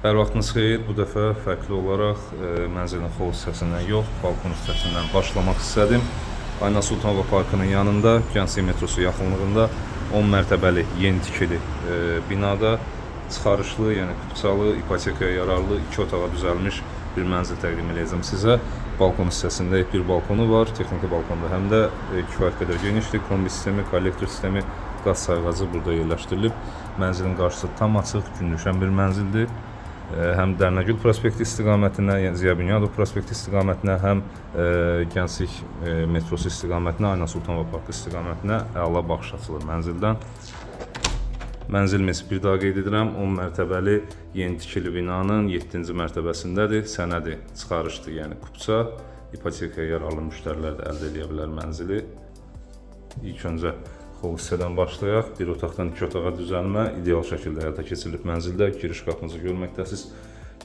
Hər vaxtınız xeyir. Bu dəfə fərqli olaraq mənzilin xol hissəsindən yox, balkon hissəsindən başlamaq istədim. Ayna Sultanova Parkının yanında, Gənclik metrosu yaxınlığında 10 mərtəbəli yeni tikili binada çıxarışlı, yəni kupçalı, ipotekaya yararlı 2 otağa düzəlmiş bir mənzil təqdim edəcəm sizə. Balkon hissəsində bir balkonu var, texniki balkonda həm də kifayət qədər genişdir. Kombi sistemi, kollektor sistemi, qaz sayğacı burada yerləşdirilib. Mənzilin qarşısı tam açıq, günlüşən bir mənzildir. Həm Dərnəgül prospekti istiqamətinə, yəni Ziya Bünyadov prospekti istiqamətinə, həm Gənclik metrosu istiqamətinə, Ayna Sultanova Parkı istiqamətinə əla baxış açılır mənzildən. Mənzilimiz, bir daha qeyd edirəm, 10 mərtəbəli yeni tikili binanın 7-ci mərtəbəsindədir. Sənədi çıxarışdır, yəni kupça, ipotekaya yararlı müştərilər də əldə edə bilər mənzili. İlk öncə xol hissədən başlayaq. Bir otaqdan 2 otağa düzəlmə ideal şəkildə həyata keçirilib mənzildə. Giriş qapınızı görməkdəsiz.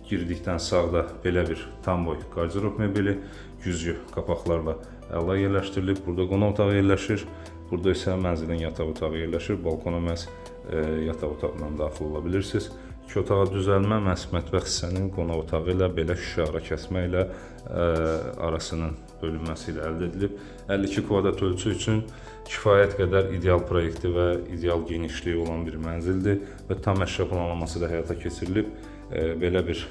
Girdikdən sağda belə bir tam boy qardirob mebeli, güzgü qapaqlarla əla yerləşdirilib. Burada qonaq otağı yerləşir. Burada isə mənzilin yataq otağı yerləşir. Balkona məhz yataq otağından daxil ola bilirsiniz. 2 otağa düzəlmə məhz mətbəx hissənin qonaq otağı ilə belə şüşə ara kəsmə ilə arasının bölünməsi ilə əldə edilib. 52 kvadrat ölçü üçün kifayət qədər ideal proyekti və ideal genişliyi olan bir mənzildir və tam əşya planlaması da həyata keçirilib. Belə bir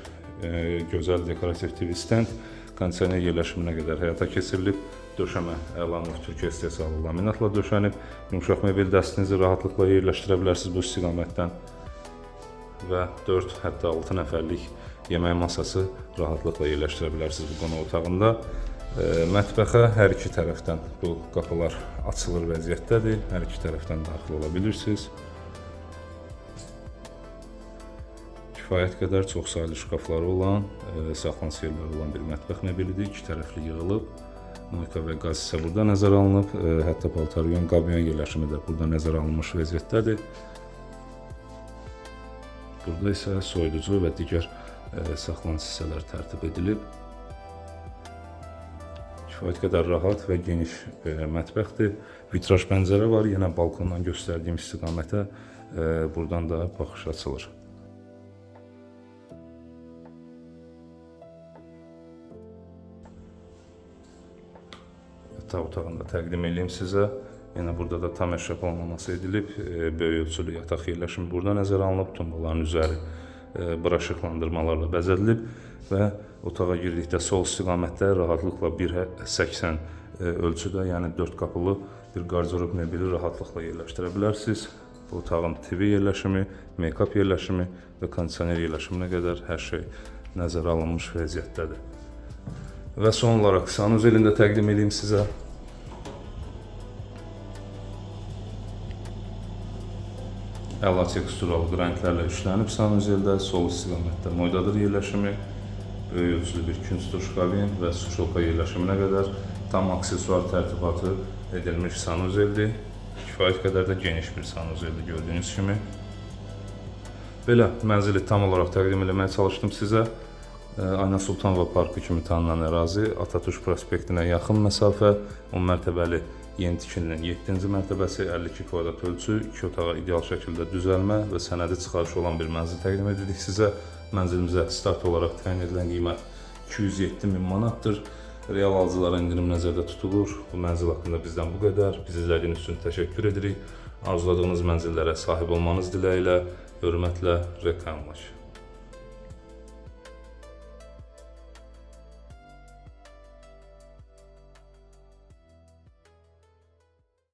gözəl dekorativ TV stand kondisioner yerləşiminə qədər həyata keçirilib. Döşəmə əla növ Türkiyə istehsalı laminatla döşənib. Yumşaq mebel dəstinizi rahatlıqla yerləşdirə bilərsiniz bu istiqamətdən və 4, hətta 6 nəfərlik yemək masası rahatlıqla yerləşdirə bilərsiniz bu qonaq otağında. Mətbəxə hər iki tərəfdən bu qapılar açılır vəziyyətdədir. Hər iki tərəfdən daxil ola bilirsiniz. Kifayət qədər çox saylı şkafları olan, saxlanış yerləri olan bir mətbəx mebelidir. İki tərəfli yığılıb. Moyka və qaz isə burada nəzərə alınıb. Hətta paltaryon, qabyon yerləşimi də burada nəzərə alınmış vəziyyətdədir. Burada isə soyuducu və digər saxlanış hissələr tərtib edilib. Kifayət qədər rahat və geniş mətbəxdir. Vitraj pəncərə var. Yenə balkondan göstərdiyim istiqamətə buradan da baxış açılır. Yataq otağını da təqdim edeyim sizə. Yenə burada da tam əşya planlaması edilib. Böyük ölçülü yataq yerləşimi burada nəzərə alınıb. Tumbaların üzəri bura işıqlandırmalarla bəzədilib və otağa girdikdə sol istiqamətdə rahatlıqla 1.80 ölçüdə, yəni 4 qapılı bir qardirob mebeli rahatlıqla yerləşdirə bilərsiniz. Bu otağın TV yerləşimi, make-up yerləşimi və kondisioner yerləşiminə qədər hər şey nəzərə alınmış vəziyyətdədir. Və son olaraq sanuzelini də təqdim edeyim sizə. Əla teksturalı qranklərlə işlənib sanuzeldə, sol istiqamətdə moydadır yerləşimi, böyük ölçülü bir künc duşkabin və suşolka yerləşiminə qədər tam aksesuar tərtibatı edilmiş sanuzeldir. Kifayət qədər də geniş bir sanuzeldir gördüyünüz kimi. Belə mənzili tam olaraq təqdim etməyə çalışdım sizə. Ayna Sultanova Parkı kimi tanınan ərazi, Atatürk prospektinə yaxın məsafə, 10 mərtəbəli yeni tikilinin 7-ci mərtəbəsi, 52 kvadrat ölçü, 2 otağa ideal şəkildə düzəlmə və sənədi çıxarışı olan bir mənzil təqdim edirik sizə. Mənzilimizə start olaraq təyin edilən qiymət 207.000 manatdır. Real alıcılara indirim nəzərdə tutulur. Bu mənzil haqqında bizdən bu qədər. Bizi izlədiyiniz üçün təşəkkür edirik. Arzuladığınız mənzillərə sahib olmanız diləyilə, hörmətlə, reklamlaş.